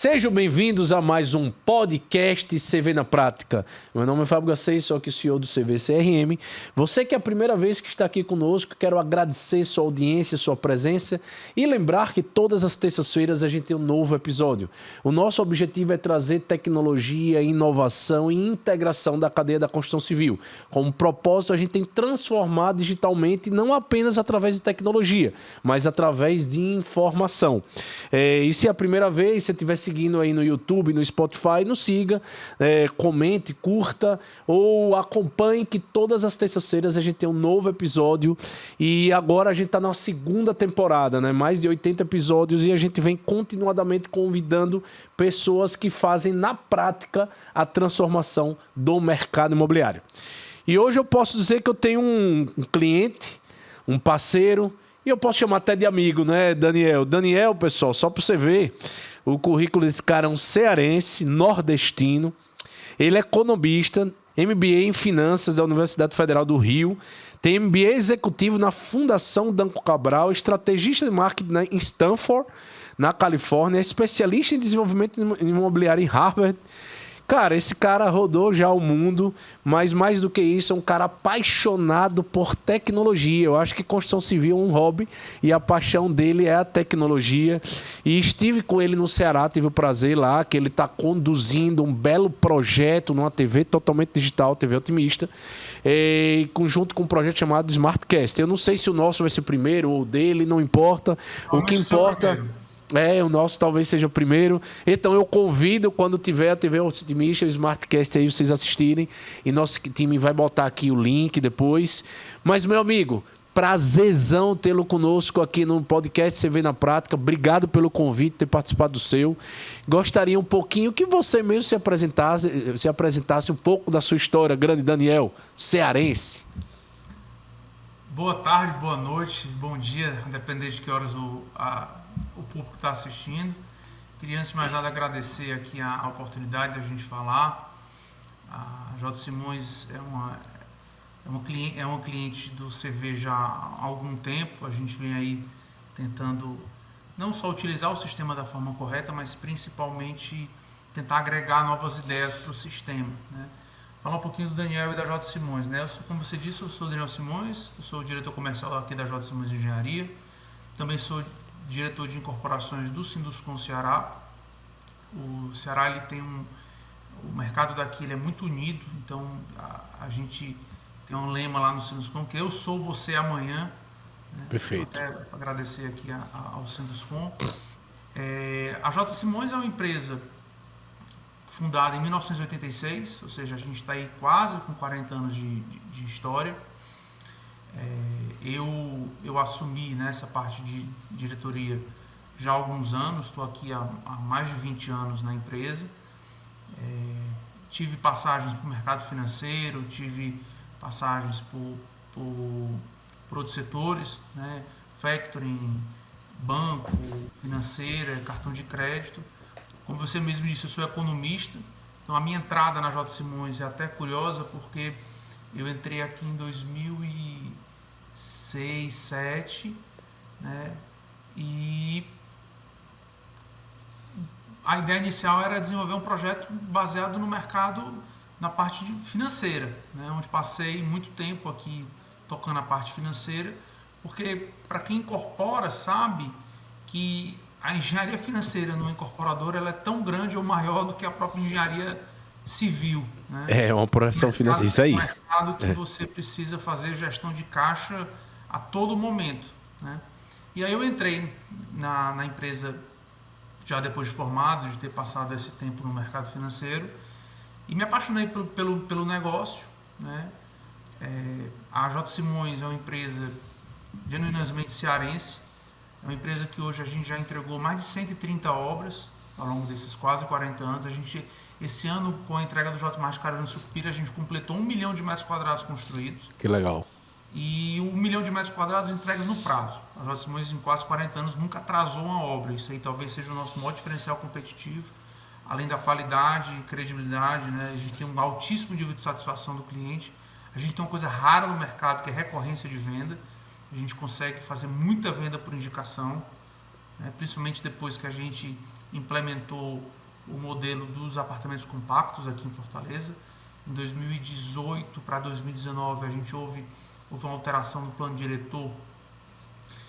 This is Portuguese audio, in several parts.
Sejam bem-vindos a mais um podcast CV na Prática. Meu nome é Fábio Gacei, sou aqui o CEO do CV CRM. Você que é a primeira vez que está aqui conosco, quero agradecer sua audiência, sua presença e lembrar que todas as terças-feiras a gente tem um novo episódio. O nosso objetivo é trazer tecnologia, inovação e integração da cadeia da construção civil. Como propósito, a gente tem transformar digitalmente não apenas através de tecnologia, mas através de informação. E se é a primeira vez, se você estiver seguindo aí no YouTube, no Spotify, nos siga, comente, curta ou acompanhe que todas as terças-feiras a gente tem um novo episódio e agora a gente está na segunda temporada, né? Mais de 80 episódios e a gente vem continuadamente convidando pessoas que fazem na prática a transformação do mercado imobiliário. E hoje eu posso dizer que eu tenho um cliente, um parceiro, e eu posso chamar até de amigo, né, Daniel? Daniel, pessoal, só para você ver, o currículo desse cara é um cearense, nordestino. Ele é economista, MBA em Finanças da Universidade Federal do Rio. Tem MBA executivo na Fundação Danco Cabral, estrategista de marketing em Stanford, na Califórnia, é especialista em desenvolvimento imobiliário em Harvard. Cara, esse cara rodou já o mundo, mas mais do que isso, é um cara apaixonado por tecnologia. Eu acho que construção civil é um hobby e a paixão dele é a tecnologia. E estive com ele no Ceará, tive o prazer lá, que ele está conduzindo um belo projeto numa TV totalmente digital, TV Otimista, junto com um projeto chamado Smartcast. Eu não sei se o nosso vai ser primeiro ou o dele, não importa. O que importa... o nosso talvez seja o primeiro. Então eu convido, quando tiver a TV Otimista, o Smartcast aí, vocês assistirem. E nosso time vai botar aqui o link depois. Mas, meu amigo, prazerzão tê-lo conosco aqui no podcast CV na Prática. Obrigado pelo convite, ter participado do seu. Gostaria um pouquinho que você mesmo se apresentasse um pouco da sua história, grande Daniel, cearense. Boa tarde, boa noite, bom dia, independente de que horas o público está assistindo. Queria, antes de mais nada, agradecer aqui a oportunidade de a gente falar. A J. Simões é uma cliente do CV já há algum tempo. A gente vem aí tentando não só utilizar o sistema da forma correta, mas principalmente tentar agregar novas ideias para o sistema, né? Falar um pouquinho do Daniel e da J. Simões, né? Como você disse, eu sou o Daniel Simões, eu sou o diretor comercial aqui da J. Simões Engenharia, também sou diretor de incorporações do Sinduscon Ceará. O Ceará, ele tem o mercado daqui, ele é muito unido, então a gente tem um lema lá no Sinduscon que eu sou você amanhã, né? Perfeito. Até agradecer aqui ao Sinduscon. A J. Simões é uma empresa fundada em 1986, ou seja, a gente está aí quase com 40 anos de história. Eu assumi nessa parte de diretoria já há alguns anos, estou aqui há mais de 20 anos na empresa. Tive passagens para o mercado financeiro, tive passagens por outros setores, né? Factoring, banco, financeira, cartão de crédito. Como você mesmo disse, eu sou economista, então a minha entrada na J. Simões é até curiosa, porque eu entrei aqui em 2006, 2007, né? E a ideia inicial era desenvolver um projeto baseado no mercado, na parte financeira, né? Onde passei muito tempo aqui tocando a parte financeira, porque para quem incorpora sabe que a engenharia financeira numa incorporadora ela é tão grande ou maior do que a própria engenharia civil, né? É uma operação financeira, isso aí. É um mercado que você precisa fazer gestão de caixa a todo momento, né? E aí eu entrei na empresa já depois de formado, de ter passado esse tempo no mercado financeiro, e me apaixonei pelo negócio, né? A J. Simões é uma empresa genuinamente cearense. É uma empresa que hoje a gente já entregou mais de 130 obras ao longo desses quase 40 anos. Esse ano, com a entrega do J. Martins Carolina Sucupira, a gente completou 1 milhão de metros quadrados construídos. Que legal. E 1 milhão de metros quadrados entregues no prazo. A J. Simões, em quase 40 anos, nunca atrasou uma obra. Isso aí talvez seja o nosso maior diferencial competitivo. Além da qualidade e credibilidade, né? A gente tem um altíssimo nível de satisfação do cliente. A gente tem uma coisa rara no mercado, que é recorrência de venda. A gente consegue fazer muita venda por indicação, né? Principalmente depois que a gente implementou o modelo dos apartamentos compactos aqui em Fortaleza. Em 2018 para 2019 a gente houve uma alteração no plano diretor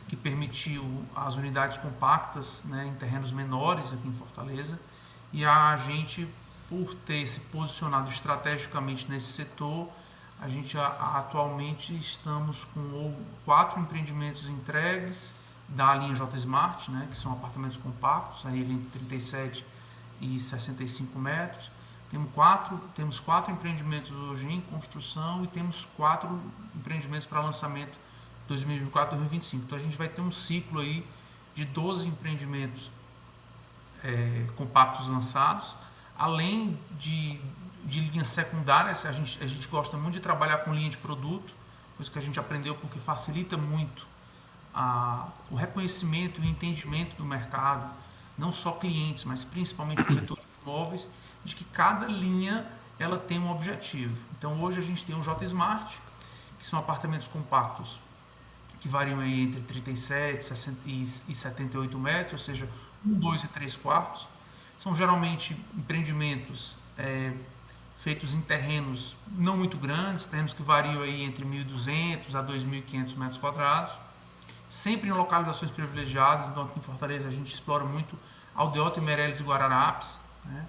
que permitiu as unidades compactas, né, em terrenos menores aqui em Fortaleza, e a gente, por ter se posicionado estrategicamente nesse setor, a gente atualmente estamos com 4 empreendimentos entregues da linha J Smart, né, que são apartamentos compactos, aí entre 37 e 65 metros. Temos 4 empreendimentos hoje em construção e temos 4 empreendimentos para lançamento 2024 e 2025. Então a gente vai ter um ciclo aí de 12 empreendimentos compactos lançados, além de linhas secundárias. A gente gosta muito de trabalhar com linha de produto, coisa que a gente aprendeu porque facilita muito o reconhecimento e o entendimento do mercado, não só clientes, mas principalmente corretores de imóveis, de que cada linha ela tem um objetivo. Então hoje a gente tem o J Smart, que são apartamentos compactos que variam aí entre 37 e 78 metros, ou seja, 1, 2 e 3 quartos. São geralmente empreendimentos feitos em terrenos não muito grandes, terrenos que variam aí entre 1.200 a 2.500 metros quadrados, sempre em localizações privilegiadas. Então aqui em Fortaleza a gente explora muito Aldeota, Meireles e Guararapes, né?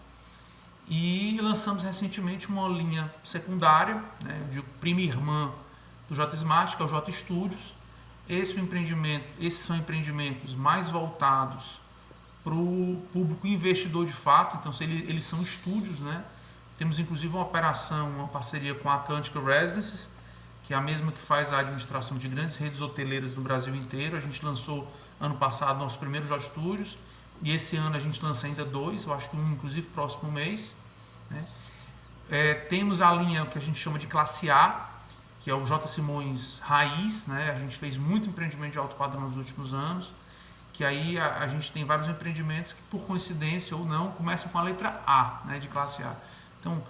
E lançamos recentemente uma linha secundária, né, de prima irmã do J Smart, que é o J Studios. Esses são empreendimentos mais voltados para o público investidor de fato, então eles são estúdios, né? Temos inclusive uma parceria com a Atlântica Residences, que é a mesma que faz a administração de grandes redes hoteleiras no Brasil inteiro. A gente lançou ano passado nosso primeiro J Studios, e esse ano a gente lança ainda 2, eu acho que um inclusive próximo mês, né? Temos a linha que a gente chama de classe A, que é o J Simões Raiz, né? A gente fez muito empreendimento de alto padrão nos últimos anos, que aí a gente tem vários empreendimentos que, por coincidência ou não, começam com a letra A, né, de classe A. Então,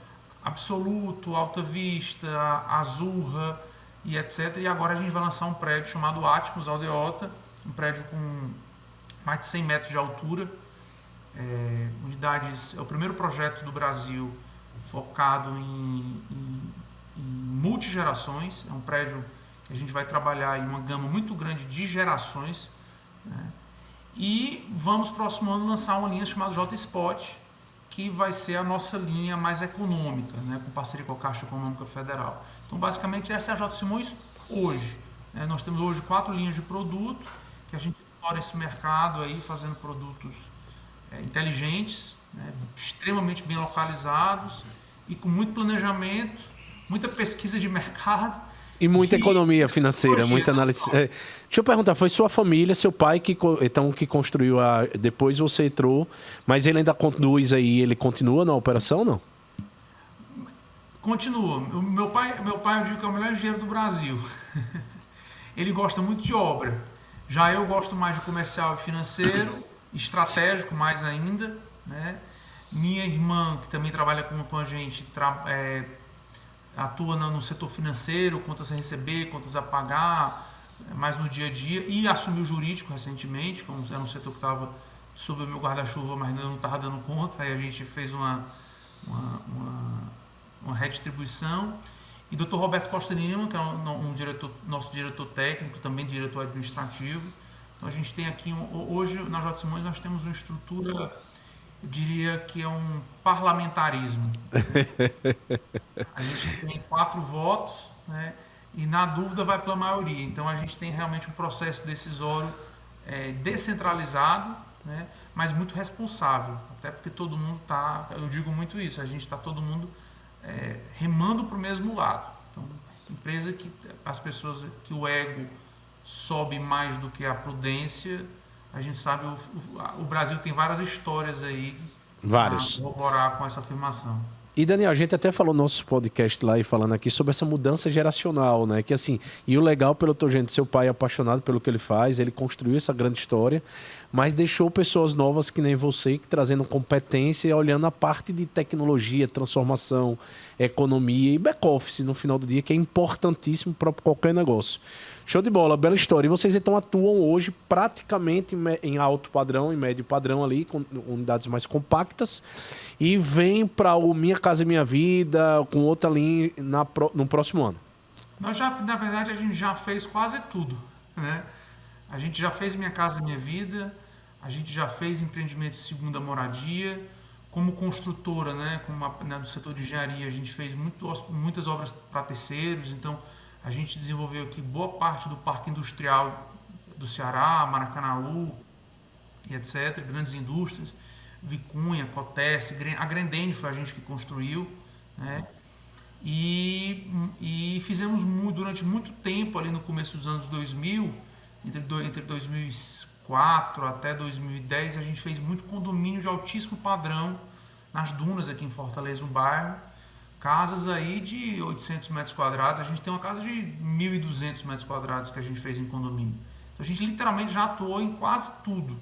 Absoluto, Alta Vista, Azurra e etc. E agora a gente vai lançar um prédio chamado Atmos Aldeota, um prédio com mais de 100 metros de altura, unidades. É o primeiro projeto do Brasil focado em multigerações. É um prédio que a gente vai trabalhar em uma gama muito grande de gerações, né? E vamos próximo ano lançar uma linha chamada J Spot, que vai ser a nossa linha mais econômica, né, com parceria com a Caixa Econômica Federal. Então basicamente essa é a J Simões hoje, né? Nós temos hoje 4 linhas de produto, que a gente explora esse mercado aí fazendo produtos inteligentes, né, extremamente bem localizados e com muito planejamento, muita pesquisa de mercado. E muita economia financeira, muita análise. Deixa eu perguntar, foi sua família, seu pai que construiu depois você entrou, mas ele ainda conduz aí, ele continua na operação, não? Continua. Meu pai eu digo que é o melhor engenheiro do Brasil. Ele gosta muito de obra. Já eu gosto mais de comercial e financeiro, estratégico mais ainda, né? Minha irmã, que também trabalha com a gente, atua no setor financeiro, contas a receber, contas a pagar, mais no dia a dia, e assumiu o jurídico recentemente, que era um setor que estava sob o meu guarda-chuva, mas não estava dando conta. Aí a gente fez uma redistribuição. E Dr. Roberto Costa Lima, que é nosso diretor técnico, também diretor administrativo. Então a gente tem aqui, hoje na J Simões nós temos uma estrutura, eu diria que é um parlamentarismo. A gente tem 4 votos, né, e na dúvida vai pela maioria. Então a gente tem realmente um processo decisório descentralizado, né, mas muito responsável. Até porque todo mundo está, eu digo muito isso, a gente está todo mundo remando para o mesmo lado. Então, empresa que as pessoas, que o ego sobe mais do que a prudência, a gente sabe, o Brasil tem várias histórias aí para corroborar com essa afirmação. E Daniel, a gente até falou no nosso podcast lá e falando aqui sobre essa mudança geracional, né? Que assim, e o legal pelo teu gente, seu pai é apaixonado pelo que ele faz, ele construiu essa grande história, mas deixou pessoas novas que nem você, que trazendo competência e olhando a parte de tecnologia, transformação, economia e back-office no final do dia, que é importantíssimo para qualquer negócio. Show de bola, bela história. E vocês então atuam hoje praticamente em alto padrão, em médio padrão ali, com unidades mais compactas, e vem para o Minha Casa Minha Vida com outra linha no próximo ano. Na verdade, a gente já fez quase tudo, né? A gente já fez Minha Casa Minha Vida, a gente já fez empreendimento de segunda moradia, como construtora, né, no setor de engenharia, a gente fez muitas obras para terceiros, então a gente desenvolveu aqui boa parte do parque industrial do Ceará, Maracanaú e etc., grandes indústrias, Vicunha, Cotesse, a Grendene foi a gente que construiu, né? E fizemos durante muito tempo, ali no começo dos anos 2000, entre 2004 até 2010, a gente fez muito condomínio de altíssimo padrão nas dunas aqui em Fortaleza, no bairro. Casas aí de 800 metros quadrados, a gente tem uma casa de 1.200 metros quadrados que a gente fez em condomínio. Então a gente literalmente já atuou em quase tudo.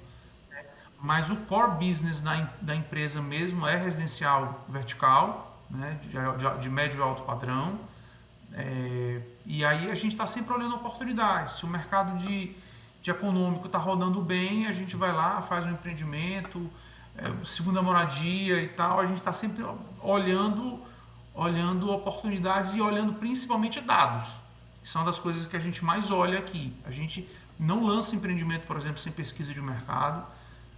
Mas o core business da empresa mesmo é residencial vertical, né, de médio e alto padrão. E aí a gente está sempre olhando oportunidades. Se o mercado de econômico está rodando bem, a gente vai lá, faz um empreendimento, segunda moradia e tal. A gente está sempre olhando oportunidades e olhando principalmente dados. Que são das coisas que a gente mais olha aqui. A gente não lança empreendimento, por exemplo, sem pesquisa de mercado.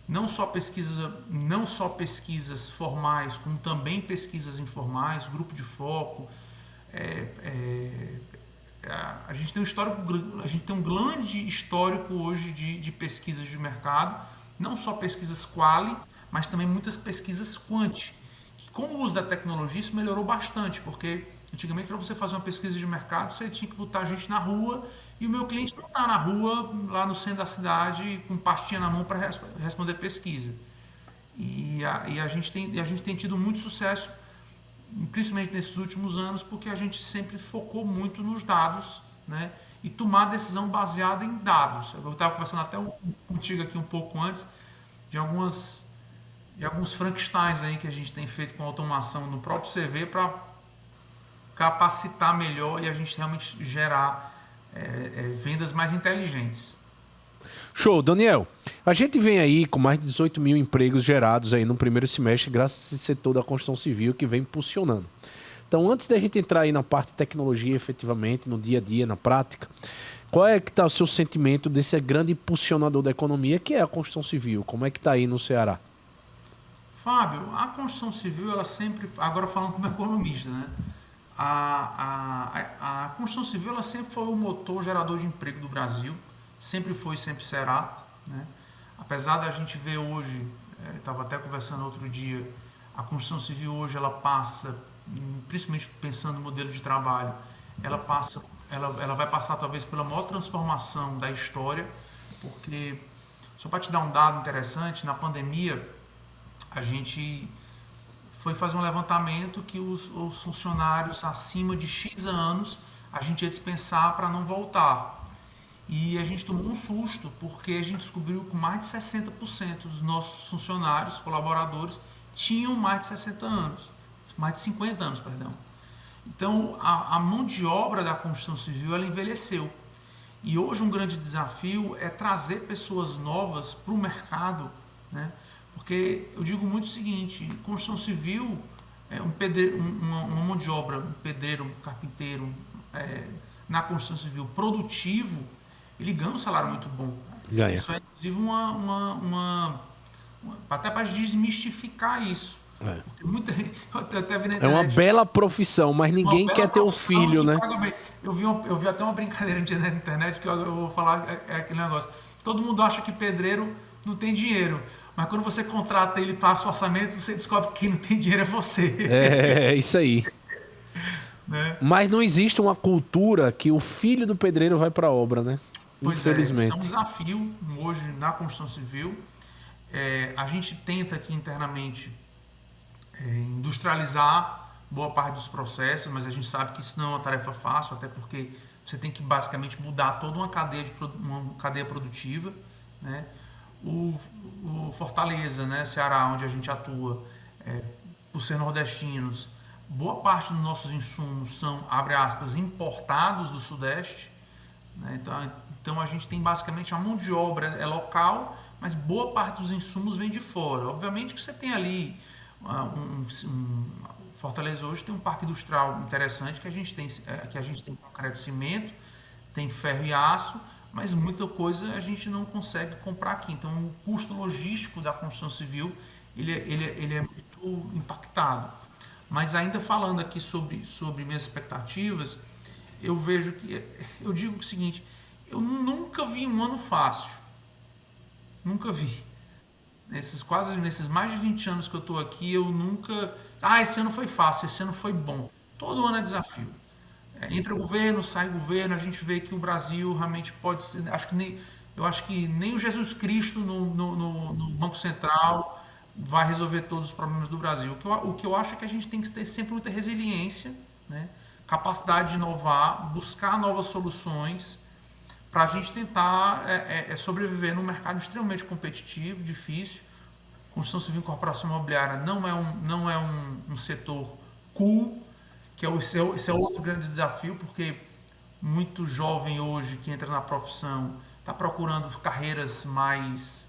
Não só pesquisas formais, como também pesquisas informais, grupo de foco. A gente tem um grande histórico hoje de pesquisas de mercado, não só pesquisas quali, mas também muitas pesquisas quanti. Que com o uso da tecnologia isso melhorou bastante, porque antigamente para você fazer uma pesquisa de mercado você tinha que botar gente na rua e o meu cliente não está na rua, lá no centro da cidade, com pastinha na mão para responder pesquisa. E a gente tem tido muito sucesso, principalmente nesses últimos anos, porque a gente sempre focou muito nos dados, né? E tomar decisão baseada em dados. Eu estava conversando até contigo aqui um pouco antes de alguns Frankensteins aí que a gente tem feito com automação no próprio CV para capacitar melhor e a gente realmente gerar vendas mais inteligentes. Show, Daniel. A gente vem aí com mais de 18 mil empregos gerados aí no primeiro semestre, graças a esse setor da construção civil que vem impulsionando. Então, antes da gente entrar aí na parte de tecnologia, efetivamente, no dia a dia, na prática, qual é que está o seu sentimento desse grande impulsionador da economia, que é a construção civil? Como é que está aí no Ceará? Fábio, a construção civil, ela sempre, agora falando como economista, né? A construção civil, ela sempre foi o motor gerador de emprego do Brasil, sempre foi e sempre será, né? Apesar da gente ver hoje, estava até conversando outro dia, a construção civil hoje ela passa, principalmente pensando no modelo de trabalho, ela vai passar talvez pela maior transformação da história, porque, só para te dar um dado interessante, na pandemia a gente foi fazer um levantamento que os funcionários acima de X anos a gente ia dispensar para não voltar. E a gente tomou um susto, porque a gente descobriu que mais de 60% dos nossos funcionários, colaboradores, tinham mais de 60 anos. Mais de 50 anos, perdão. Então, a mão de obra da construção civil, ela envelheceu. E hoje um grande desafio é trazer pessoas novas para o mercado, né? Porque eu digo muito o seguinte, construção civil, uma mão de obra, um pedreiro, um carpinteiro, na construção civil produtivo, ele ganha um salário muito bom. Ganha. Isso é, inclusive, até para desmistificar isso. Porque muita gente, até vi na internet, é uma bela profissão, mas ninguém quer ter o filho, né? Eu vi até uma brincadeira na internet que eu vou falar, aquele negócio. Todo mundo acha que pedreiro não tem dinheiro, mas quando você contrata ele, passa o orçamento, você descobre que quem não tem dinheiro é você. É isso aí. Né? Mas não existe uma cultura que o filho do pedreiro vai para a obra, né? Pois infelizmente. Isso é um desafio hoje na construção civil. A gente tenta aqui internamente industrializar boa parte dos processos, mas a gente sabe que isso não é uma tarefa fácil, até porque você tem que basicamente mudar toda uma cadeia produtiva, né? O Fortaleza, né, Ceará, onde a gente atua, por ser nordestinos, boa parte dos nossos insumos são, abre aspas, importados do Sudeste, né? Então a gente tem basicamente a mão de obra é local, mas boa parte dos insumos vem de fora. Obviamente que você tem ali Fortaleza hoje tem um parque industrial interessante que a gente tem concreto e cimento, tem ferro e aço, mas muita coisa a gente não consegue comprar aqui. Então o custo logístico da construção civil ele é muito impactado. Mas ainda falando aqui sobre minhas expectativas, eu digo o seguinte, eu nunca vi um ano fácil. Nunca vi. Nesses mais de 20 anos que eu estou aqui, eu nunca. Ah, esse ano foi fácil, esse ano foi bom. Todo ano é desafio. Entra governo, sai governo, a gente vê que o Brasil realmente pode ser. Eu acho que nem o Jesus Cristo no Banco Central vai resolver todos os problemas do Brasil. O que eu acho é que a gente tem que ter sempre muita resiliência, né? Capacidade de inovar, buscar novas soluções para a gente tentar sobreviver num mercado extremamente competitivo, difícil. Construção civil e incorporação imobiliária não é um setor cool, que esse é outro grande desafio, porque muito jovem hoje que entra na profissão está procurando carreiras mais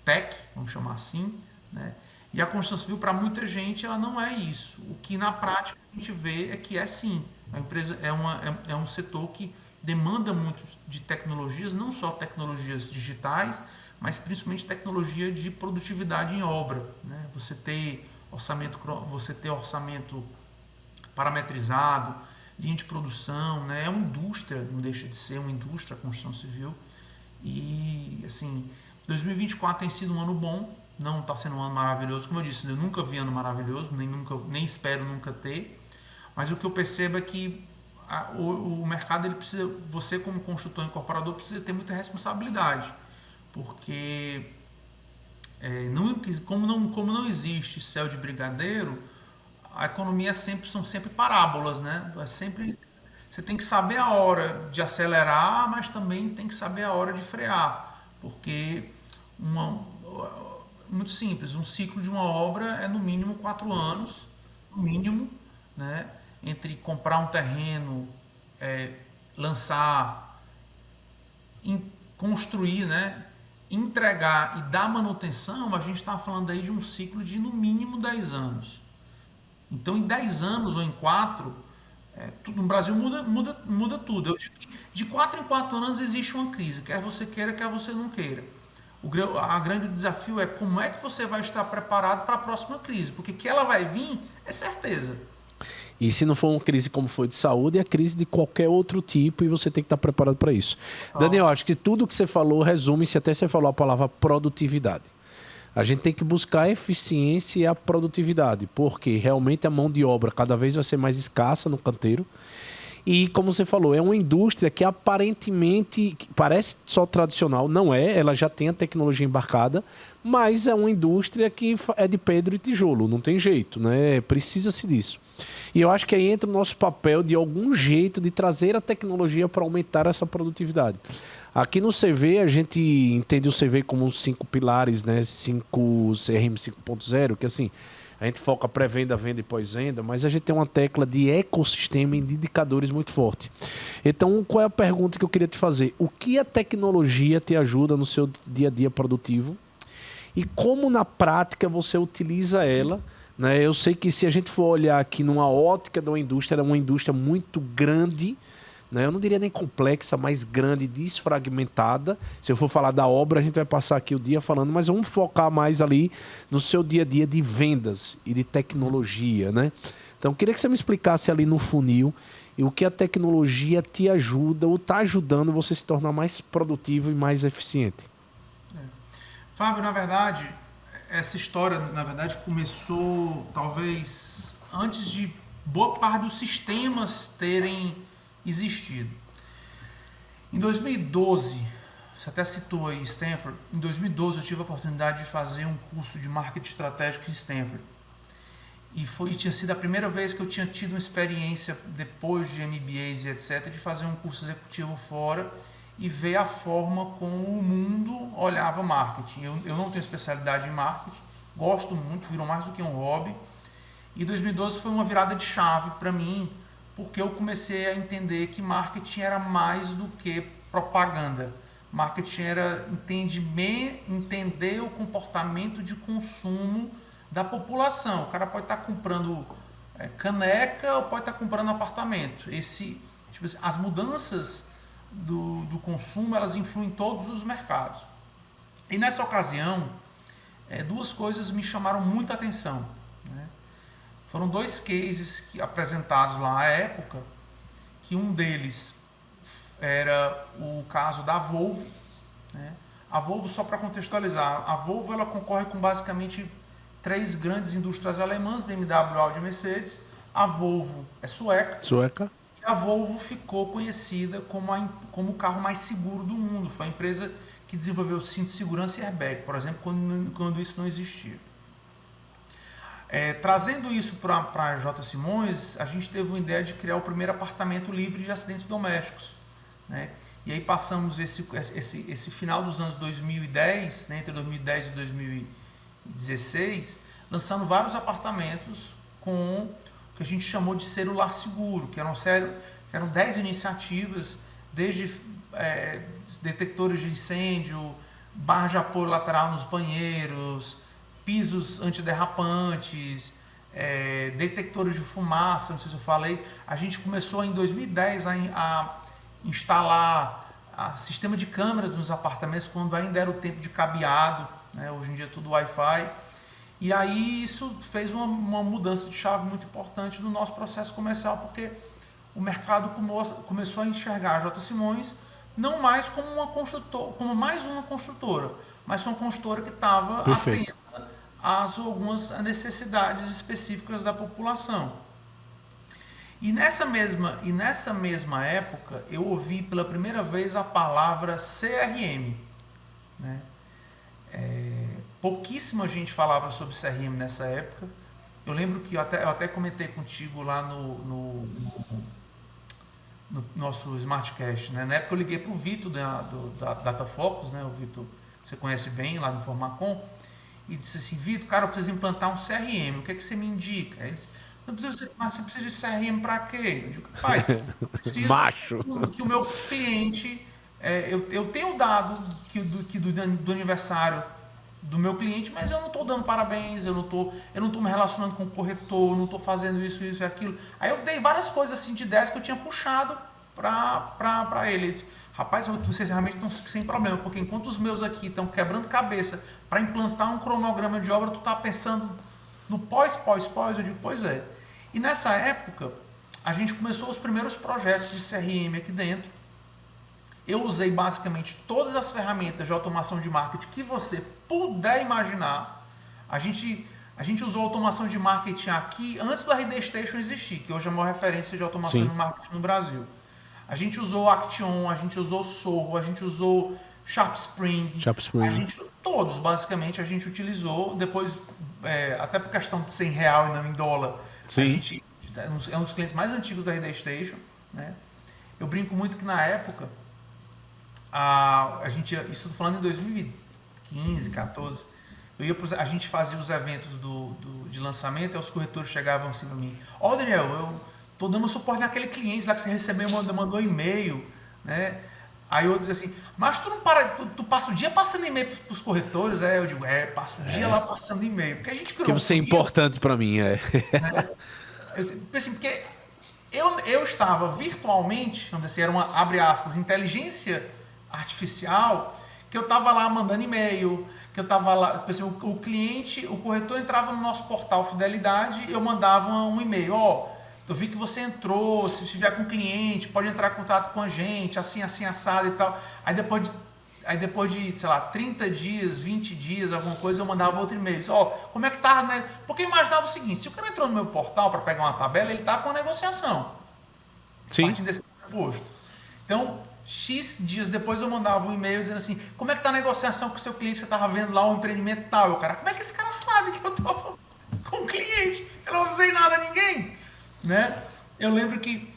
tech, vamos chamar assim, né? E a construção civil, para muita gente, ela não é isso. O que na prática a gente vê é que é sim. A empresa é um setor que demanda muito de tecnologias, não só tecnologias digitais, mas principalmente tecnologia de produtividade em obra, né? Você ter orçamento parametrizado, linha de produção, né? É uma indústria, não deixa de ser uma indústria a construção civil. E assim, 2024 tem sido um ano bom, não está sendo um ano maravilhoso, como eu disse, eu nunca vi ano maravilhoso, nem espero nunca ter, mas o que eu percebo é que o mercado, ele precisa, você como construtor incorporador precisa ter muita responsabilidade, porque como não existe céu de brigadeiro, a economia são sempre parábolas, né? Você tem que saber a hora de acelerar, mas também tem que saber a hora de frear, porque muito simples, um ciclo de uma obra é no mínimo 4 anos, no mínimo, né? Entre comprar um terreno, lançar, construir, né? Entregar e dar manutenção, a gente está falando aí de um ciclo de no mínimo 10 anos. Então, em 10 anos ou em 4, no Brasil muda tudo. Eu digo que de 4 em 4 anos existe uma crise, quer você queira, quer você não queira. A grande desafio é como é que você vai estar preparado para a próxima crise, porque que ela vai vir é certeza. E se não for uma crise como foi de saúde, é crise de qualquer outro tipo e você tem que estar preparado para isso. Daniel, acho que tudo que você falou resume-se, até você falou a palavra produtividade. A gente tem que buscar a eficiência e a produtividade, porque realmente a mão de obra cada vez vai ser mais escassa no canteiro. E, como você falou, é uma indústria que aparentemente parece só tradicional, não é, ela já tem a tecnologia embarcada, mas é uma indústria que é de pedra e tijolo, não tem jeito, né? Precisa-se disso. E eu acho que aí entra o nosso papel de algum jeito de trazer a tecnologia para aumentar essa produtividade. Aqui no CV, a gente entende o CV como 5 pilares, né? 5 CRM 5.0, que assim, a gente foca pré-venda, venda e pós-venda, mas a gente tem uma tecla de ecossistema e de indicadores muito forte. Então, qual é a pergunta que eu queria te fazer? O que a tecnologia te ajuda no seu dia a dia produtivo? E como na prática você utiliza ela? Né? Eu sei que se a gente for olhar aqui numa ótica de uma indústria, é uma indústria muito grande, né? Eu não diria nem complexa, mas grande, desfragmentada. Se eu for falar da obra, a gente vai passar aqui o dia falando, mas vamos focar mais ali no seu dia a dia de vendas e de tecnologia, né? Então, eu queria que você me explicasse ali no funil e o que a tecnologia te ajuda ou está ajudando você se tornar mais produtivo e mais eficiente. Fábio, na verdade, essa história, começou talvez antes de boa parte dos sistemas terem existido. Em 2012, você até citou aí Stanford, em 2012 eu tive a oportunidade de fazer um curso de marketing estratégico em Stanford. E tinha sido a primeira vez que eu tinha tido uma experiência, depois de MBAs e etc., de fazer um curso executivo fora e ver a forma como o mundo olhava marketing. Eu não tenho especialidade em marketing, gosto muito, virou mais do que um hobby. E 2012 foi uma virada de chave para mim, porque eu comecei a entender que marketing era mais do que propaganda. Marketing era entender o comportamento de consumo da população. O cara pode estar comprando caneca ou pode estar comprando apartamento. Tipo assim, as mudanças do consumo, elas influem em todos os mercados. E nessa ocasião, duas coisas me chamaram muita atenção, né? Foram dois cases apresentados lá à época, que um deles era o caso da Volvo, né? A Volvo, só para contextualizar, a Volvo ela concorre com basicamente 3 grandes indústrias alemãs, BMW, Audi e Mercedes. A Volvo é sueca. E a Volvo ficou conhecida como o carro mais seguro do mundo. Foi a empresa que desenvolveu o cinto de segurança e airbag, por exemplo, quando isso não existia. Trazendo isso para a J. Simões, a gente teve uma ideia de criar o primeiro apartamento livre de acidentes domésticos, né? E aí passamos esse final dos anos 2010, né, entre 2010 e 2016, lançando vários apartamentos com o que a gente chamou de celular seguro, que eram 10 iniciativas, desde detectores de incêndio, barra de apoio lateral nos banheiros, pisos antiderrapantes, detectores de fumaça, não sei se eu falei. A gente começou em 2010 a instalar sistema de câmeras nos apartamentos, quando ainda era o tempo de cabeado, né? Hoje em dia é tudo Wi-Fi. E aí isso fez uma mudança de chave muito importante no nosso processo comercial, porque o mercado começou a enxergar a J. Simões não mais como mais uma construtora, mas uma construtora que estava atenta às algumas necessidades específicas da população. E nessa mesma época, eu ouvi pela primeira vez a palavra CRM, né? Pouquíssima gente falava sobre CRM nessa época. Eu lembro que eu até comentei contigo lá no nosso Smartcast, né? Na época eu liguei para o Vitor da Datafocus, né? O Vitor, você conhece bem, lá no Formacom, e disse assim: Vitor, cara, eu preciso implantar um CRM, o que é que você me indica? Aí ele disse: mas você precisa de CRM para quê? Eu digo: rapaz, eu preciso que o meu cliente... eu tenho o dado do aniversário do meu cliente, mas eu não estou dando parabéns, eu não tô me relacionando com o corretor, não estou fazendo isso e aquilo. Aí eu dei várias coisas assim de ideias que eu tinha puxado para ele. Ele disse: rapaz, vocês realmente estão sem problema, porque enquanto os meus aqui estão quebrando cabeça para implantar um cronograma de obra, tu está pensando no pós. Eu digo: pois é. E nessa época, a gente começou os primeiros projetos de CRM aqui dentro. Eu usei basicamente todas as ferramentas de automação de marketing que você puder imaginar. A gente usou automação de marketing aqui antes do RD Station existir, que hoje é a maior referência de automação de marketing no Brasil. A gente usou Action, a gente usou Sorro, a gente usou SharpSpring. Todos, basicamente, a gente utilizou. Depois, até por questão de ser em real e não em dólar, a gente é um dos clientes mais antigos do RD Station, né? Eu brinco muito que na época, isso estou falando em 2015, 14, a gente fazia os eventos de lançamento, e os corretores chegavam assim para mim: ó, Daniel, eu tô dando suporte naquele cliente lá que você recebeu, mandou e-mail, né? Aí eu dizia assim: mas tu não tu passa o dia passando e-mail para os corretores? Eu digo: passo o dia lá passando e-mail, porque a gente criou. Porque você é importante para mim, né? Porque eu estava virtualmente, vamos dizer assim, era uma, abre aspas, inteligência artificial, que eu estava lá mandando e-mail, que eu estava lá, o cliente, o corretor entrava no nosso portal Fidelidade, eu mandava um e-mail: eu vi que você entrou, se estiver com cliente, pode entrar em contato com a gente, assim, assado e tal. Aí depois de, sei lá, 30 dias, 20 dias, alguma coisa, eu mandava outro e-mail: como é que tá, né? Porque eu imaginava o seguinte: se o cara entrou no meu portal para pegar uma tabela, ele tá com a negociação. Sim. Partindo desse pressuposto. Então, X dias depois eu mandava um e-mail dizendo assim: como é que tá a negociação com o seu cliente? Você estava vendo lá um empreendimento tal. Cara, como é que esse cara sabe que eu tô com o cliente? Eu não avisei nada a ninguém, né? Eu lembro que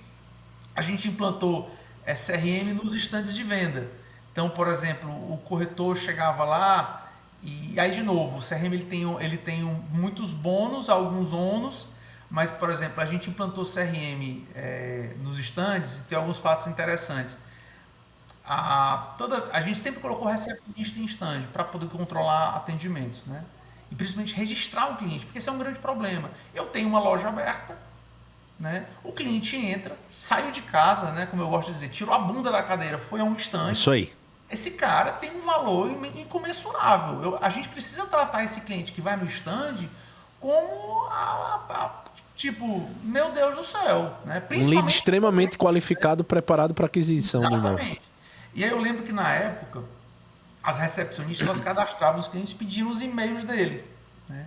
a gente implantou CRM nos estandes de venda. Então, por exemplo, o corretor chegava lá e aí, de novo, o CRM ele tem muitos bônus, alguns ônus, mas, por exemplo, a gente implantou CRM nos estandes e tem alguns fatos interessantes. a gente sempre colocou recepcionista em stand para poder controlar atendimentos, né? E principalmente registrar o cliente, porque esse é um grande problema. Eu tenho uma loja aberta, né? O cliente entra, saiu de casa, né? Como eu gosto de dizer, tirou a bunda da cadeira, foi a um stand. Isso aí. Esse cara tem um valor incomensurável. A gente precisa tratar esse cliente que vai no stand como tipo, meu Deus do céu, né? Um lead extremamente qualificado, preparado para aquisição do imóvel. Exatamente. E aí eu lembro que na época as recepcionistas elas cadastravam os clientes, pediam os e-mails dele, né?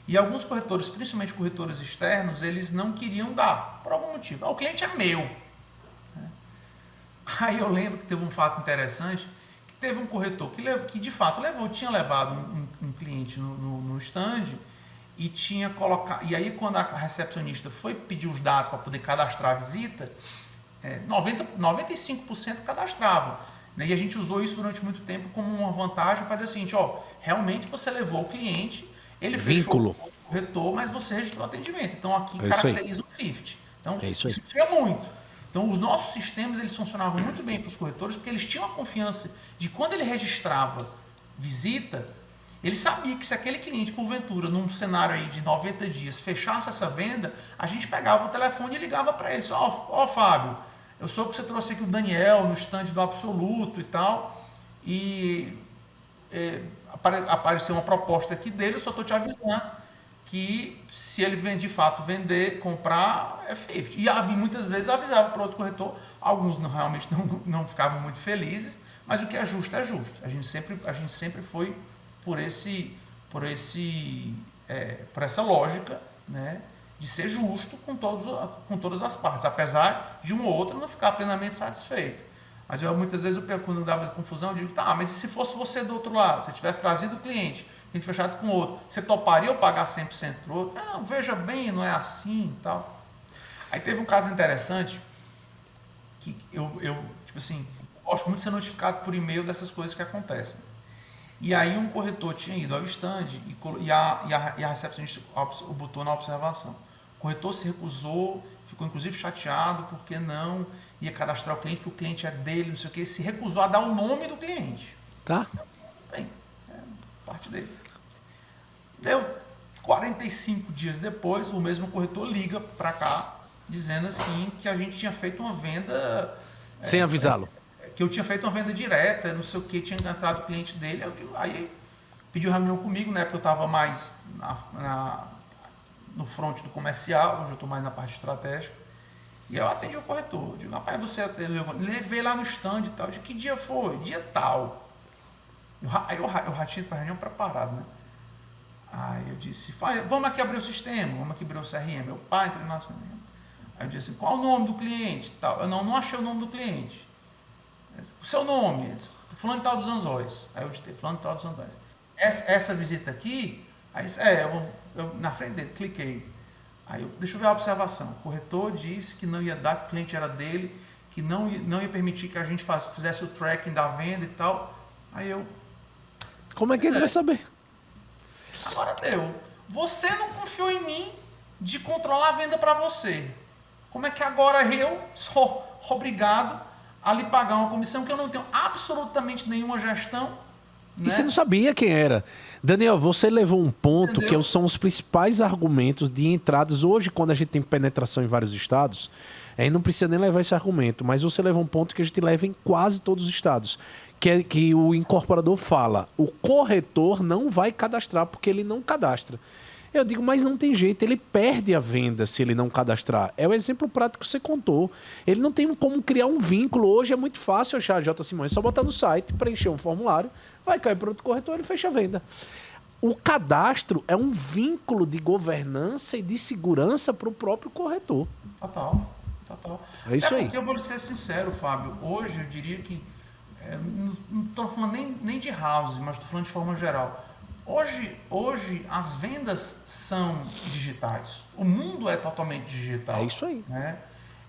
E alguns corretores, principalmente corretores externos, eles não queriam dar, por algum motivo. O cliente é meu. Né? Aí eu lembro que teve um fato interessante, que teve um corretor que de fato tinha levado um cliente no stand e tinha colocado. E aí quando a recepcionista foi pedir os dados para poder cadastrar a visita, 95% cadastravam. Né? E a gente usou isso durante muito tempo como uma vantagem para dizer assim, realmente você levou o cliente, ele Vínculo. fechou o corretor, mas você registrou o atendimento. Então aqui É caracteriza o 50. Então isso tinha muito. Então os nossos sistemas eles funcionavam muito bem para os corretores porque eles tinham a confiança de quando ele registrava visita, ele sabia que se aquele cliente, porventura, num cenário aí de 90 dias, fechasse essa venda, a gente pegava o telefone e ligava para ele. Ó, Fábio, eu soube que você trouxe aqui o Daniel no stand do Absoluto e tal, e apareceu uma proposta aqui dele, eu só estou te avisando que se ele de fato vender, comprar, é 50. E muitas vezes eu avisava para outro corretor, alguns realmente não ficavam muito felizes, mas o que é justo é justo. A gente sempre foi por essa lógica, né, de ser justo com todas as partes, apesar de um ou outro não ficar plenamente satisfeito. Mas muitas vezes quando dava confusão, eu digo, mas e se fosse você do outro lado? Se tivesse trazido o cliente, a gente fechado com o outro, você toparia eu pagar 100% para o outro? Não, veja bem, não é assim e tal. Aí teve um caso interessante, que eu tipo assim, gosto muito de ser notificado por e-mail dessas coisas que acontecem. E aí um corretor tinha ido ao stand e a recepcionista botou na observação. O corretor se recusou, ficou inclusive chateado porque não ia cadastrar o cliente, porque o cliente é dele, não sei o que, se recusou a dar o nome do cliente. Tá. Bem, parte dele. Deu 45 dias depois, o mesmo corretor liga para cá, dizendo assim que a gente tinha feito uma venda... Sem avisá-lo. Que eu tinha feito uma venda direta, não sei o que, tinha entrado o cliente dele, aí pediu reunião comigo, né, porque eu estava mais no front do comercial, hoje eu estou mais na parte estratégica, e eu atendi o corretor, digo, rapaz, você levei lá no stand e tal, de que dia foi? Dia tal. Aí eu tinha para a reunião preparado, né, aí eu disse, vamos aqui abrir o sistema, vamos aqui abrir o CRM, meu pai entrou no nosso CRM. Aí eu disse assim, qual o nome do cliente? Tal. Eu não achei o nome do cliente. O seu nome? Fulano tal dos Anzóis. Aí eu digitei, Fulano tal dos Anzóis. Essa visita aqui, aí, eu na frente dele, cliquei. Aí deixa eu ver a observação. O corretor disse que não ia dar, que o cliente era dele, que não ia permitir que a gente fizesse o tracking da venda e tal. Aí eu... Como é que ele vai saber? Agora deu. Você não confiou em mim de controlar a venda para você. Como é que agora eu sou obrigado a lhe pagar uma comissão que eu não tenho absolutamente nenhuma gestão? Né? E você não sabia quem era. Daniel, você levou um ponto. Entendeu? Que são os principais argumentos de entradas. Hoje, quando a gente tem penetração em vários estados, aí não precisa nem levar esse argumento, mas você leva um ponto que a gente leva em quase todos os estados, que é que o incorporador fala, o corretor não vai cadastrar porque ele não cadastra. Eu digo, mas não tem jeito, ele perde a venda se ele não cadastrar. É o exemplo prático que você contou. Ele não tem como criar um vínculo. Hoje é muito fácil achar J. Simões, é só botar no site, preencher um formulário, vai cair para outro corretor, ele fecha a venda. O cadastro é um vínculo de governança e de segurança para o próprio corretor. Total. É isso aí. Porque eu vou ser sincero, Fábio, hoje eu diria que, não estou falando nem de house, mas estou falando de forma geral. Hoje as vendas são digitais. O mundo é totalmente digital. É isso aí. Né?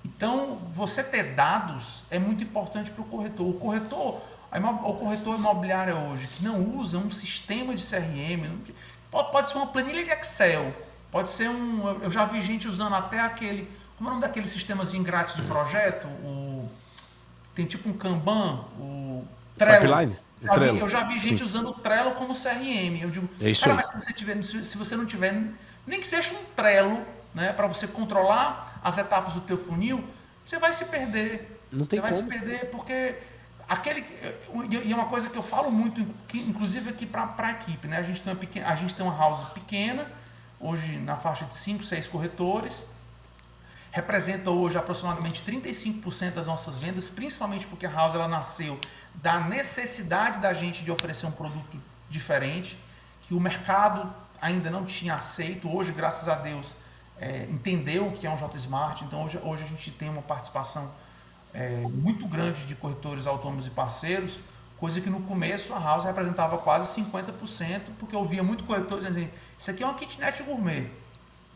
Então, você ter dados é muito importante para o corretor. O corretor imobiliário hoje que não usa um sistema de CRM, pode ser uma planilha de Excel, pode ser eu já vi gente usando até aquele, como é o nome daquele sistemazinho grátis de projeto? tem tipo um Kanban, o Trello. Pipeline? Eu já vi gente usando o Trello como CRM. Eu digo, cara, mas se você não tiver, nem que seja um Trello, né, para você controlar as etapas do teu funil, você vai se perder. Não tem como. Você vai se perder porque e é uma coisa que eu falo muito, inclusive aqui para a equipe, né? A gente tem uma house pequena, hoje na faixa de 5, 6 corretores, representa hoje aproximadamente 35% das nossas vendas, principalmente porque a house ela nasceu da necessidade da gente de oferecer um produto diferente, que o mercado ainda não tinha aceito. Hoje, graças a Deus, entendeu o que é um J-Smart. Então, hoje a gente tem uma participação muito grande de corretores autônomos e parceiros, coisa que no começo a house representava quase 50%, porque eu via muito corretores dizendo assim, isso aqui é uma kitnet gourmet.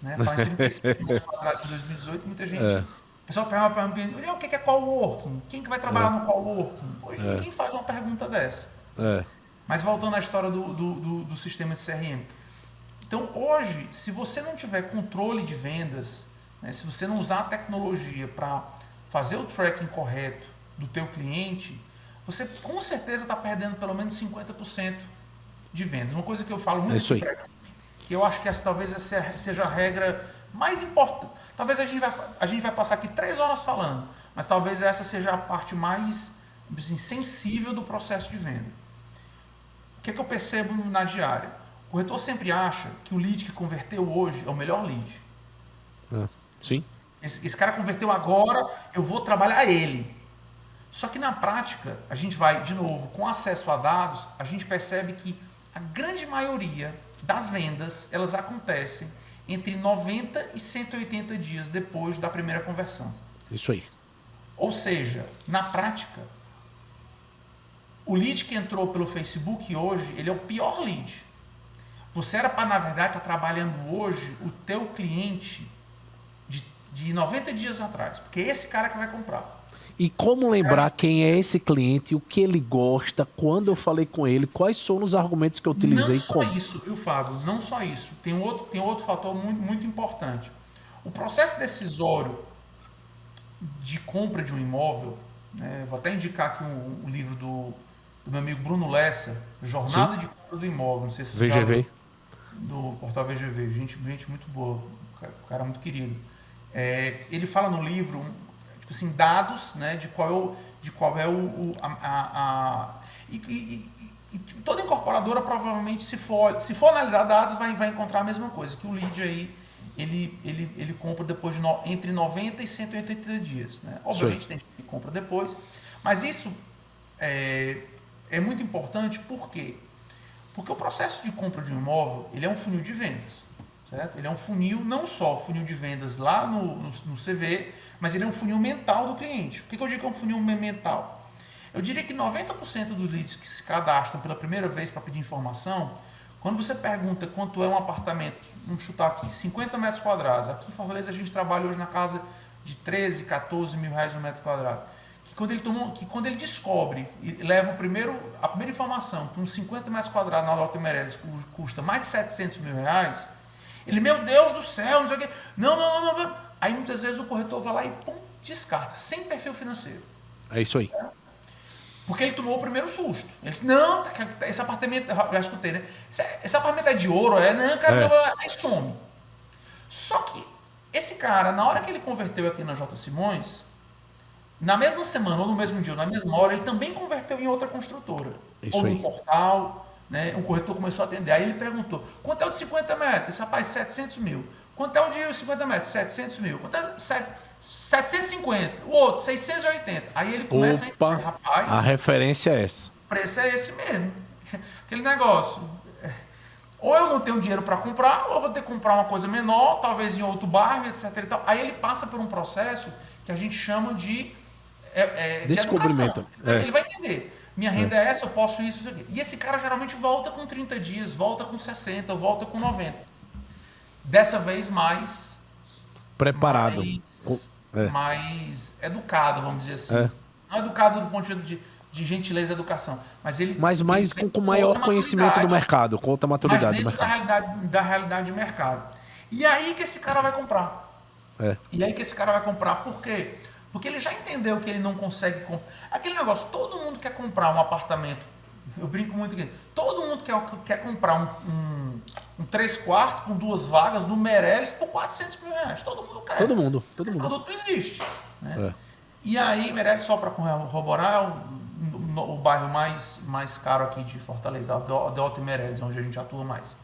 Né? Falando em 35 anos atrás, em 2018, muita gente... O pessoal pergunta, o que é coworking? Quem que vai trabalhar no coworking? Hoje quem faz uma pergunta dessa? Mas voltando à história do sistema de CRM. Então hoje, se você não tiver controle de vendas, né, se você não usar a tecnologia para fazer o tracking correto do teu cliente, você com certeza está perdendo pelo menos 50% de vendas. Uma coisa que eu falo muito que eu acho que essa talvez seja a regra mais importante. Talvez a gente vai passar aqui 3 horas falando, mas talvez essa seja a parte mais assim, sensível do processo de venda. O que é que eu percebo na diária? O corretor sempre acha que o lead que converteu hoje é o melhor lead. Sim. Esse cara converteu agora, eu vou trabalhar ele. Só que na prática, a gente vai, de novo, com acesso a dados, a gente percebe que a grande maioria das vendas, elas acontecem entre 90 e 180 dias depois da primeira conversão. Isso aí. Ou seja, na prática, o lead que entrou pelo Facebook hoje, ele é o pior lead. Você era para, na verdade, estar trabalhando hoje o teu cliente de 90 dias atrás, porque é esse cara que vai comprar. E como lembrar quem é esse cliente, o que ele gosta, quando eu falei com ele, quais foram os argumentos que eu utilizei. Não só isso, viu, Fábio? Não só isso. Tem outro fator muito, muito importante. O processo decisório de compra de um imóvel, né, vou até indicar aqui um livro do meu amigo Bruno Lessa, Jornada de Compra do Imóvel, não sei se você VGV. do portal VGV, gente muito boa, um cara muito querido. Ele fala no livro, tipo assim, dados, né, de qual é e toda incorporadora provavelmente, se for analisar dados, vai encontrar a mesma coisa, que o lead aí, ele compra depois entre 90 e 180 dias. Né? Obviamente tem gente que compra depois, mas isso é muito importante, por quê? Porque o processo de compra de um imóvel, ele é um funil de vendas. Certo? Ele é um funil, não só funil de vendas lá no CV, mas ele é um funil mental do cliente. Por que eu digo que é um funil mental? Eu diria que 90% dos leads que se cadastram pela primeira vez para pedir informação, quando você pergunta quanto é um apartamento, vamos chutar aqui, 50 metros quadrados, aqui em Fortaleza a gente trabalha hoje na casa de 13, 14 mil reais no metro quadrado, que quando ele descobre e leva a primeira informação que uns 50 metros quadrados na Alto Meireles custa mais de 700 mil reais, ele, meu Deus do céu, não sei o quê, não. Aí muitas vezes o corretor vai lá e pum, descarta, sem perfil financeiro. É isso aí. Porque ele tomou o primeiro susto. Ele disse, não, esse apartamento, já escutei, né? Esse apartamento é de ouro, não, cara, aí some. Só que esse cara, na hora que ele converteu aqui na J. Simões, na mesma semana, ou no mesmo dia, ou na mesma hora, ele também converteu em outra construtora. Isso ou aí. num portal, né? Um corretor começou a atender. Aí ele perguntou, quanto é o de 50 metros? Esse rapaz, 700 mil. Quanto é o de 50 metros? 700 mil. Quanto é 750, o outro 680. Aí ele começa a rapaz, a referência é essa. O preço é esse mesmo. Aquele negócio. Ou eu não tenho dinheiro para comprar, ou eu vou ter que comprar uma coisa menor, talvez em outro bairro, etc. E tal. Aí ele passa por um processo que a gente chama de descobrimento. Ele vai entender. Minha renda é essa, eu posso isso aqui. E esse cara geralmente volta com 30 dias, volta com 60, volta com 90. Dessa vez mais preparado. Mais educado, vamos dizer assim. Não educado do ponto de vista de gentileza e educação, mas mais com maior conhecimento do mercado, com outra maturidade do mercado. Da realidade de mercado. E aí que esse cara vai comprar. E aí que esse cara vai comprar, por quê? Porque ele já entendeu que ele não consegue comprar. Aquele negócio, todo mundo quer comprar um apartamento. Eu brinco muito aqui. Todo mundo quer comprar um 3 quartos com 2 vagas no Meireles por 400 mil reais. Todo mundo quer. Todo mundo. Esse produto não existe. Né? E aí, Meireles, só para corroborar, o bairro mais caro aqui de Fortaleza, Deoto e Meireles, onde a gente atua mais.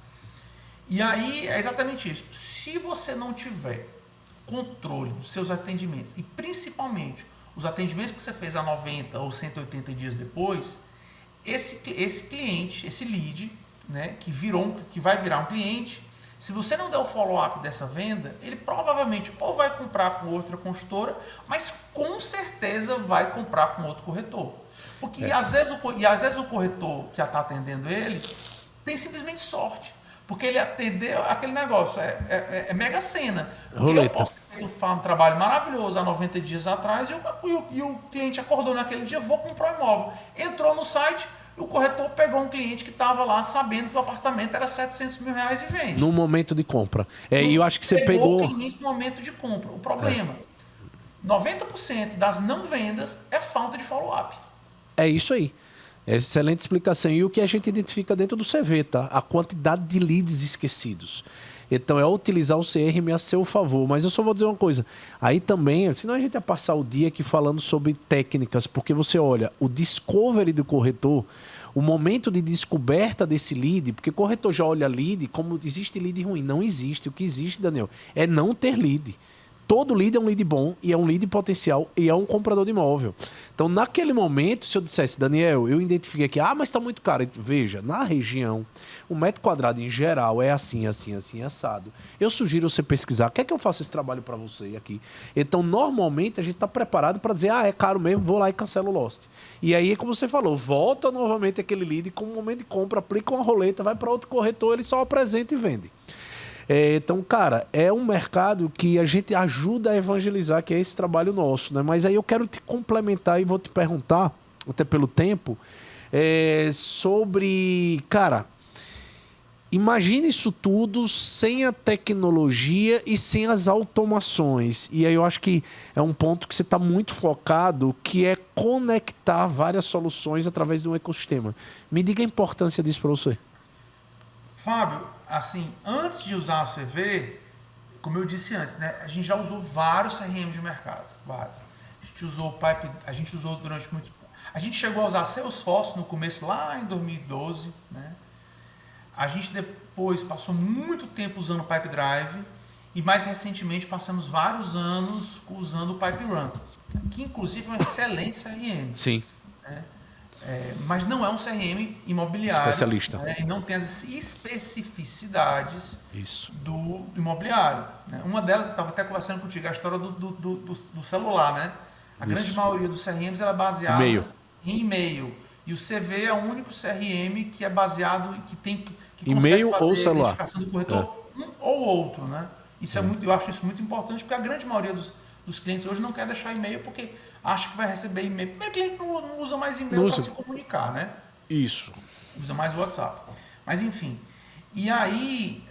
E aí, é exatamente isso. Se você não tiver controle dos seus atendimentos, e principalmente os atendimentos que você fez há 90 ou 180 dias depois, esse cliente, esse lead, né, que vai virar um cliente, se você não der o follow-up dessa venda, ele provavelmente ou vai comprar com outra consultora, mas com certeza vai comprar com outro corretor. Porque às vezes o corretor que já está atendendo ele tem simplesmente sorte. Porque ele atendeu aquele negócio, é mega cena. Porque eu posso fazer um trabalho maravilhoso há 90 dias atrás e o cliente acordou naquele dia, vou comprar um imóvel. Entrou no site, o corretor pegou um cliente que estava lá sabendo que o apartamento era 700 mil reais e vende. No momento de compra. E eu acho que você pegou... o cliente no momento de compra. O problema, 90% das não vendas é falta de follow-up. É isso aí. Excelente explicação. E o que a gente identifica dentro do CV, tá? A quantidade de leads esquecidos. Então, é utilizar o CRM a seu favor. Mas eu só vou dizer uma coisa. Aí também, senão a gente ia passar o dia aqui falando sobre técnicas, porque você olha, o discovery do corretor, o momento de descoberta desse lead, porque o corretor já olha lead como existe lead ruim. Não existe. O que existe, Daniel, é não ter lead. Todo lead é um lead bom e é um lead potencial e é um comprador de imóvel. Então, naquele momento, se eu dissesse, Daniel, eu identifiquei aqui, mas está muito caro. Veja, na região, o metro quadrado em geral é assim, assim, assim, assado. Eu sugiro você pesquisar. Quer que eu faça esse trabalho para você aqui? Então, normalmente, a gente está preparado para dizer, é caro mesmo, vou lá e cancelo o Lost. E aí, como você falou, volta novamente aquele lead com um momento de compra, aplica uma roleta, vai para outro corretor, ele só apresenta e vende. Então, cara, é um mercado que a gente ajuda a evangelizar, que é esse trabalho nosso, né? Mas aí eu quero te complementar e vou te perguntar, até pelo tempo, sobre, cara, imagina isso tudo sem a tecnologia e sem as automações. E aí eu acho que é um ponto que você está muito focado, que é conectar várias soluções através de um ecossistema. Me diga a importância disso para você. Fábio, assim, antes de usar o CV, como eu disse antes, né, a gente já usou vários CRMs de mercado, vários. A gente usou durante muito tempo. A gente chegou a usar Salesforce no começo, lá em 2012, né? A gente depois passou muito tempo usando o Pipedrive e mais recentemente passamos vários anos usando o PipeRun, que inclusive é um excelente CRM. Sim. Né? Mas não é um CRM imobiliário. Especialista. Né? E não tem as especificidades do imobiliário. Né? Uma delas, eu estava até conversando contigo, a história do celular. Né? A grande maioria dos CRMs era baseada em e-mail. E o CV é o único CRM que é baseado, que e-mail consegue ou fazer celular. A identificação do corretor, um ou outro. Né? Isso eu acho isso muito importante, porque a grande maioria dos clientes hoje não quer deixar e-mail porque acha que vai receber e-mail. Primeiro, o cliente não usa mais e-mail para se comunicar, né? Isso. Usa mais o WhatsApp. Mas, enfim. E aí,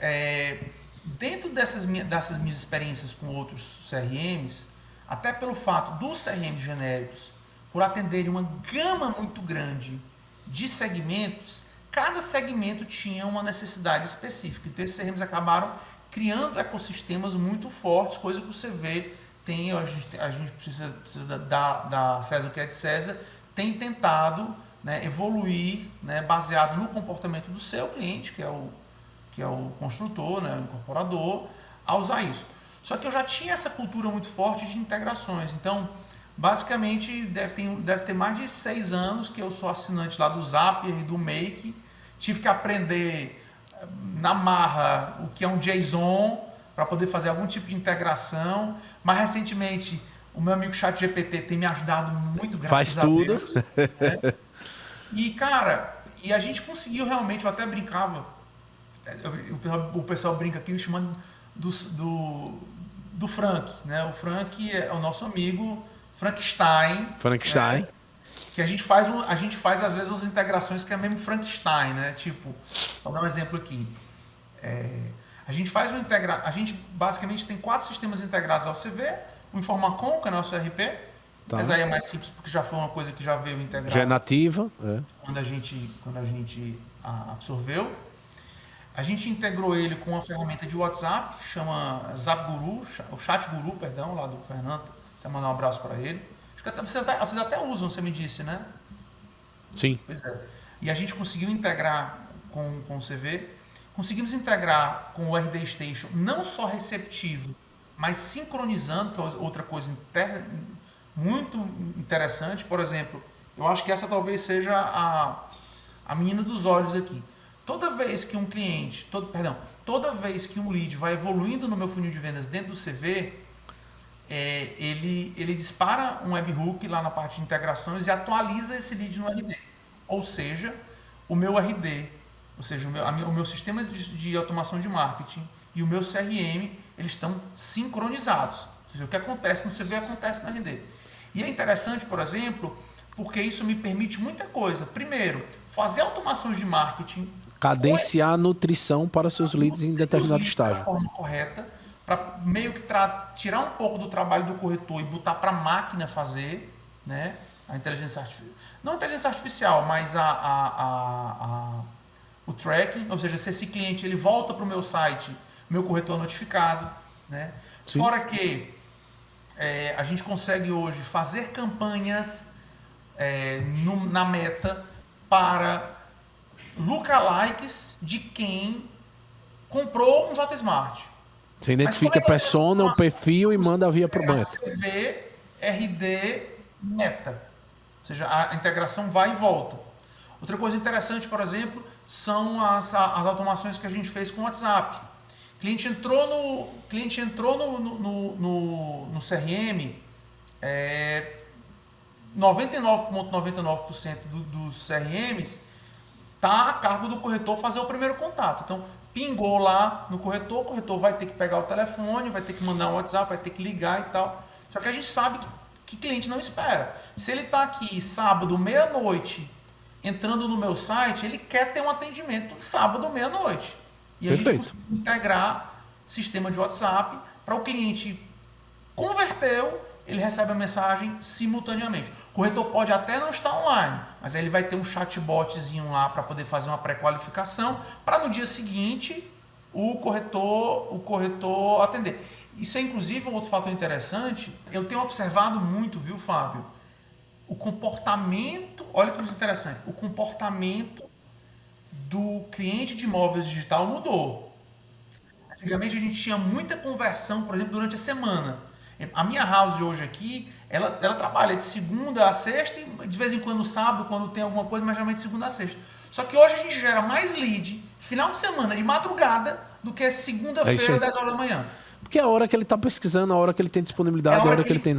dentro dessas minhas experiências com outros CRMs, até pelo fato dos CRMs genéricos, por atenderem uma gama muito grande de segmentos, cada segmento tinha uma necessidade específica. Então, esses CRMs acabaram criando ecossistemas muito fortes, coisa que o CV tem, a gente precisa dar César o que é de César, tem tentado, né, evoluir, né, baseado no comportamento do seu cliente, que é o construtor, né, o incorporador, a usar isso. Só que eu já tinha essa cultura muito forte de integrações. Então, basicamente, deve ter mais de 6 anos que eu sou assinante lá do Zapier e do Make. Tive que aprender na marra o que é um JSON para poder fazer algum tipo de integração. Mais recentemente, o meu amigo ChatGPT tem me ajudado muito, graças a Deus. Né? E, cara, a gente conseguiu realmente, eu até brincava, o pessoal brinca aqui me chamando do Frank, né? O Frank é o nosso amigo Frankenstein. Frankenstein. Né? Que a gente faz às vezes as integrações que é mesmo Frankenstein, né? Tipo, vou dar um exemplo aqui. A gente basicamente tem 4 sistemas integrados ao CV, o Informacom, que é o nosso ERP, Tá. Mas aí é mais simples porque já foi uma coisa que já veio integrada. Já é nativa. Quando a gente absorveu. A gente integrou ele com uma ferramenta de WhatsApp, que chama ZapGuru, o ChatGuru, perdão, lá do Fernando. Até mandar um abraço para ele. Acho que vocês até usam, você me disse, né? Sim. Pois é. E a gente conseguiu integrar com o CV. Conseguimos integrar com o RD Station, não só receptivo, mas sincronizando, que é outra coisa muito interessante. Por exemplo, eu acho que essa talvez seja a menina dos olhos aqui. Toda vez que um cliente, toda vez que um lead vai evoluindo no meu funil de vendas dentro do CV, ele dispara um webhook lá na parte de integrações e atualiza esse lead no RD. Ou seja, o meu RD, ou seja, o meu sistema de automação de marketing e o meu CRM, eles estão sincronizados. Ou seja, o que acontece no CV acontece no RD. E é interessante, por exemplo, porque isso me permite muita coisa. Primeiro, fazer automações de marketing, cadenciar a nutrição para seus leads em determinado estágio. Da forma correta, para meio que tirar um pouco do trabalho do corretor e botar para a máquina fazer, né? A inteligência artificial. Não a inteligência artificial, mas o tracking, ou seja, se esse cliente ele volta para o meu site, meu corretor é notificado, né? Sim. Fora que a gente consegue hoje fazer campanhas na meta para lookalikes de quem comprou um JSmart. Você identifica a persona, o perfil e manda via para o meta. CV, RD, meta. Ou seja, a integração vai e volta. Outra coisa interessante, por exemplo, são as automações que a gente fez com o WhatsApp. O cliente entrou no CRM, 99,99% dos CRMs está a cargo do corretor fazer o primeiro contato. Então, pingou lá no corretor, o corretor vai ter que pegar o telefone, vai ter que mandar um WhatsApp, vai ter que ligar e tal. Só que a gente sabe que cliente não espera. Se ele está aqui sábado, meia-noite, entrando no meu site, ele quer ter um atendimento sábado, meia-noite. E a gente conseguiu integrar sistema de WhatsApp para o cliente converteu, ele recebe a mensagem simultaneamente. O corretor pode até não estar online, mas aí ele vai ter um chatbotzinho lá para poder fazer uma pré-qualificação, para no dia seguinte o corretor atender. Isso é inclusive um outro fator interessante. Eu tenho observado muito, viu, Fábio? O comportamento, olha que coisa interessante, o comportamento do cliente de imóveis digital mudou. Antigamente a gente tinha muita conversão, por exemplo, durante a semana. A minha house hoje aqui, ela trabalha de segunda a sexta, e de vez em quando no sábado, quando tem alguma coisa, mas geralmente de segunda a sexta. Só que hoje a gente gera mais lead final de semana, de madrugada, do que segunda-feira, 10 horas da manhã. Porque é a hora que ele está pesquisando, a hora que ele tem disponibilidade, a hora que ele tem...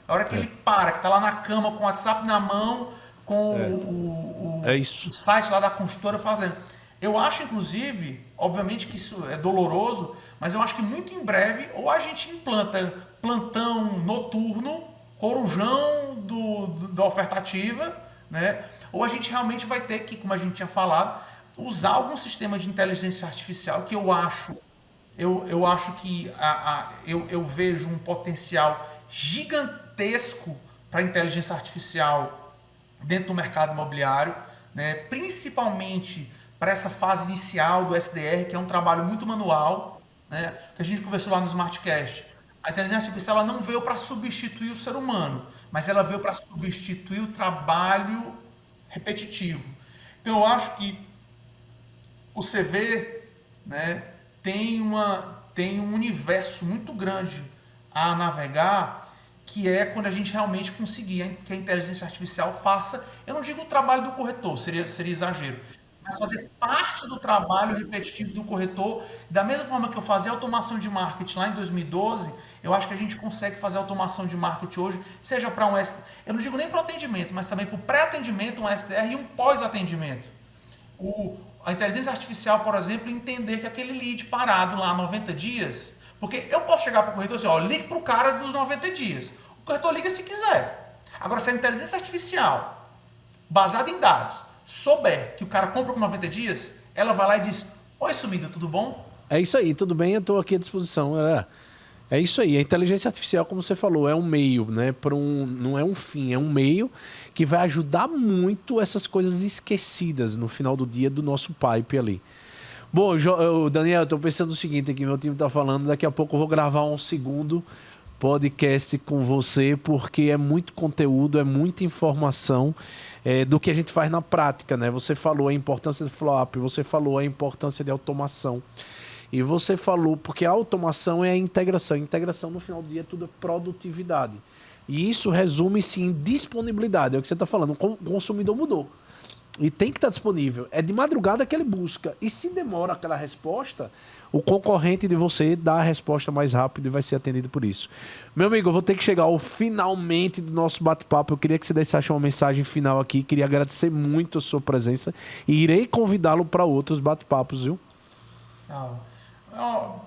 A hora que ele para, que está lá na cama com o WhatsApp na mão, com o site lá da consultora fazendo. Eu acho, inclusive, obviamente que isso é doloroso, mas eu acho que muito em breve, ou a gente implanta plantão noturno, corujão da oferta ativa, né? Ou a gente realmente vai ter que, como a gente tinha falado, usar algum sistema de inteligência artificial que eu acho que eu vejo um potencial gigantesco para a inteligência artificial dentro do mercado imobiliário, né? Principalmente para essa fase inicial do SDR, que é um trabalho muito manual, né? Que a gente conversou lá no Smartcast. A inteligência artificial ela não veio para substituir o ser humano, mas ela veio para substituir o trabalho repetitivo. Então eu acho que o CV, né, tem um universo muito grande a navegar, que é quando a gente realmente conseguir que a inteligência artificial faça, eu não digo o trabalho do corretor, seria exagero, mas fazer parte do trabalho repetitivo do corretor, da mesma forma que eu fazia automação de marketing lá em 2012, eu acho que a gente consegue fazer automação de marketing hoje, seja para um SDR, eu não digo nem para o atendimento, mas também para o pré-atendimento, um SDR e um pós-atendimento. A inteligência artificial, por exemplo, entender que aquele lead parado lá 90 dias, porque eu posso chegar para o corretor e dizer, ó, ligue para o cara dos 90 dias. O corretor liga se quiser. Agora, se a inteligência artificial, baseada em dados, souber que o cara compra com 90 dias, ela vai lá e diz, oi, sumida, tudo bom? É isso aí, tudo bem, eu estou aqui à disposição. É isso aí. A inteligência artificial, como você falou, é um meio, né? Não é um fim, é um meio que vai ajudar muito essas coisas esquecidas no final do dia do nosso pipe ali. Bom, Daniel, eu estou pensando o seguinte aqui, meu time está falando, daqui a pouco eu vou gravar um segundo podcast com você, porque é muito conteúdo, é muita informação do que a gente faz na prática, né? Você falou a importância do follow-up, você falou a importância de automação. E você falou, porque a automação é a integração. A integração, no final do dia, tudo é produtividade. E isso resume-se em disponibilidade. É o que você está falando. O consumidor mudou. E tem que estar disponível. É de madrugada que ele busca. E se demora aquela resposta, o concorrente de você dá a resposta mais rápido e vai ser atendido por isso. Meu amigo, eu vou ter que chegar ao finalmente do nosso bate-papo. Eu queria que você deixasse uma mensagem final aqui. Queria agradecer muito a sua presença. E irei convidá-lo para outros bate-papos, viu?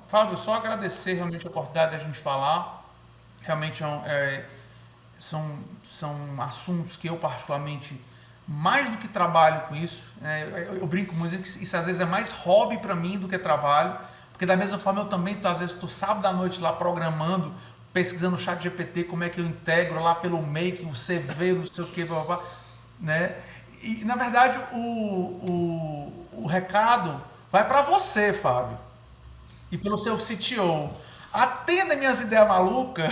Fábio, só agradecer realmente a oportunidade da gente falar. Realmente são assuntos que eu particularmente, mais do que trabalho com isso, eu brinco muito que isso às vezes é mais hobby para mim do que trabalho, porque da mesma forma eu também às vezes estou sábado à noite lá programando, pesquisando no ChatGPT como é que eu integro lá pelo Make, o CV, não sei o que, blá, blá, blá, né? E na verdade o recado vai para você, Fábio, e pelo seu CTO. Atenda minhas ideias malucas.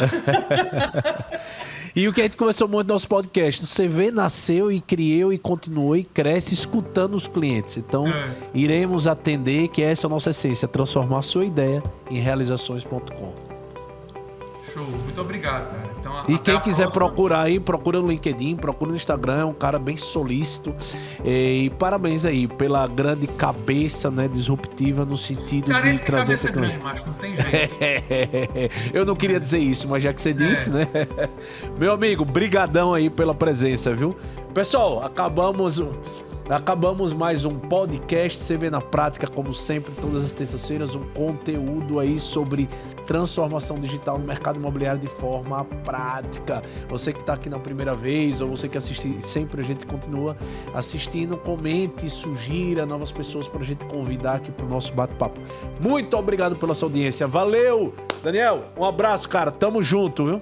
E o que a gente conversou muito no nosso podcast, o CV nasceu e criou e continuou e cresce escutando os clientes. Então, iremos atender, que essa é a nossa essência, transformar a sua ideia em realizações.com. Show, muito obrigado, cara. Então, e quem quiser procurar aí, procura no LinkedIn, procura no Instagram, é um cara bem solícito. E parabéns aí pela grande cabeça, né, disruptiva no sentido cara, de trazer cabeça grande, macho, não tem jeito. Eu não queria dizer isso, mas já que você disse, né? Meu amigo, brigadão aí pela presença, viu? Pessoal, acabamos mais um podcast CV na Prática, como sempre, todas as terças-feiras, um conteúdo aí sobre transformação digital no mercado imobiliário de forma prática. Você que está aqui na primeira vez, ou você que assiste sempre, a gente continua assistindo, comente, sugira novas pessoas para a gente convidar aqui para o nosso bate-papo. Muito obrigado pela sua audiência. Valeu! Daniel, um abraço, cara. Tamo junto, viu?